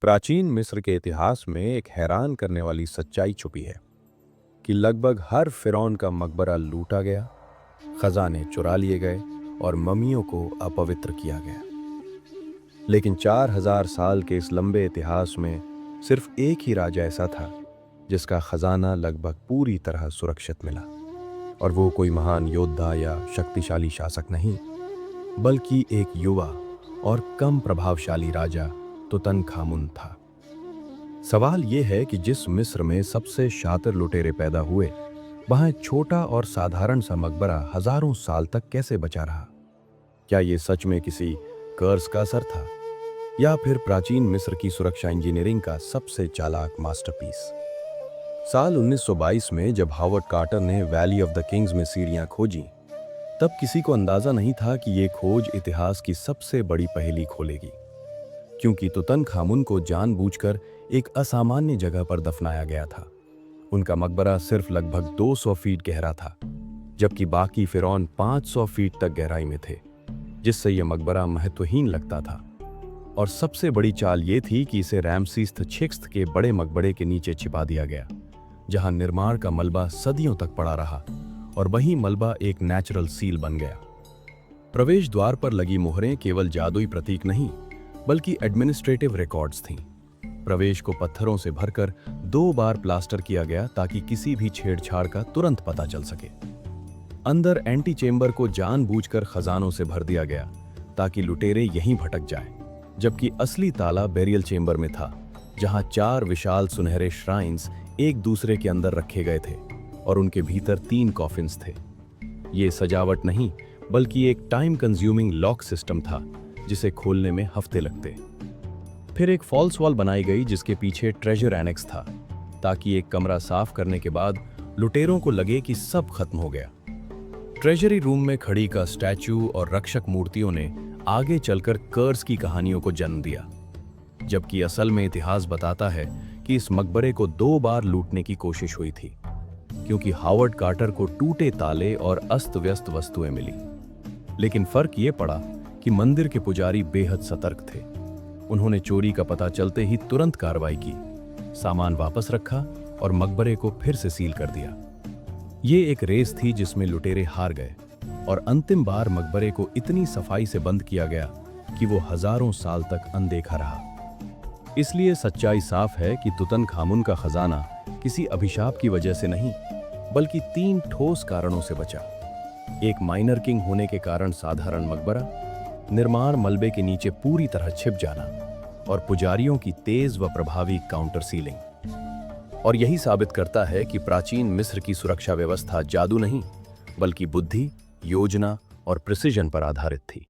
प्राचीन मिस्र के इतिहास में एक हैरान करने वाली सच्चाई छुपी है कि लगभग हर फिरौन का मकबरा लूटा गया, खजाने चुरा लिए गए और मम्मियों को अपवित्र किया गया। लेकिन 4000 साल के इस लंबे इतिहास में सिर्फ एक ही राजा ऐसा था जिसका खजाना लगभग पूरी तरह सुरक्षित मिला। और वो कोई महान योद्धा या शक्तिशाली शासक नहीं, बल्कि एक युवा और कम प्रभावशाली राजा तुतनखामुन था। सवाल ये है कि जिस मिस्र में सबसे शातिर लुटेरे पैदा हुए, वहां एक छोटा और साधारण सा मकबरा हजारों साल तक कैसे बचा रहा? क्या ये सच में किसी कर्स का असर था, या फिर प्राचीन मिस्र की सुरक्षा इंजीनियरिंग का सबसे चालाक मास्टरपीस? साल 1922 में जब हावर्ड कार्टर ने वैली ऑफ द किंग्स में सीढ़ियां खोजी, तब किसी को अंदाजा नहीं था कि ये खोज इतिहास की सबसे बड़ी पहेली खोलेगी। क्योंकि तुतनखामुन को जानबूझकर एक असामान्य जगह पर दफनाया गया था। उनका मकबरा सिर्फ लगभग 200 फीट गहरा था, जबकि बाकी फिरौन 500 फीट तक गहराई में थे, जिससे यह मकबरा महत्वहीन लगता था। और सबसे बड़ी चाल ये थी कि इसे रैमसीस छिक्स्थ के बड़े मकबरे के नीचे छिपा दिया गया, जहां निर्माण का मलबा सदियों तक पड़ा रहा और वही मलबा एक नेचुरल सील बन गया। प्रवेश द्वार पर लगी मोहरें केवल जादुई प्रतीक नहीं, बल्कि एडमिनिस्ट्रेटिव रिकॉर्ड्स थीं। प्रवेश को पत्थरों से भरकर 2 बार प्लास्टर किया गया ताकि किसी भी छेड़छाड़ का तुरंत पता चल सके। अंदर एंटी चेंबर को जानबूझकर खजानों से भर दिया गया ताकि लुटेरे यहीं भटक जाएं, जबकि असली ताला बेरियल चेंबर में था, जहां 4 विशाल सुनहरे श्राइन्स एक दूसरे के अंदर रखे गए थे और उनके भीतर 3 कॉफिन्स थे। ये सजावट नहीं, बल्कि एक टाइम कंज्यूमिंग लॉक सिस्टम था जिसे खोलने में हफ्ते लगते। फिर एक फॉल्स वॉल बनाई गई जिसके पीछे ट्रेजर एनेक्स था, ताकि एक कमरा साफ करने के बाद लुटेरों को लगे कि सब खत्म हो गया। ट्रेजरी रूम में खड़ी का स्टैचू और रक्षक मूर्तियों ने आगे चलकर कर्स की कहानियों को जन्म दिया, जबकि असल में इतिहास बताता है कि इस मकबरे को 2 बार लूटने की कोशिश हुई थी, क्योंकि हावर्ड कार्टर को टूटे ताले और अस्त व्यस्त वस्तुएं मिली। लेकिन फर्क ये पड़ा कि मंदिर के पुजारी बेहद सतर्क थे। उन्होंने चोरी का पता चलते ही तुरंत कार्रवाई की, सामान वापस रखा और मकबरे को फिर से सील कर दिया। ये एक रेस थी जिसमें लुटेरे हार गए और अंतिम बार मकबरे को इतनी सफाई से बंद किया गया कि वो हजारों साल तक अनदेखा रहा। इसलिए सच्चाई साफ है कि तुतनखामुन का खजाना किसी अभिशाप की वजह से नहीं, बल्कि 3 ठोस कारणों से बचा। एक माइनर किंग होने के कारण साधारण मकबरा, निर्माण मलबे के नीचे पूरी तरह छिप जाना, और पुजारियों की तेज व प्रभावी काउंटर सीलिंग। और यही साबित करता है कि प्राचीन मिस्र की सुरक्षा व्यवस्था जादू नहीं, बल्कि बुद्धि, योजना और प्रिसिजन पर आधारित थी।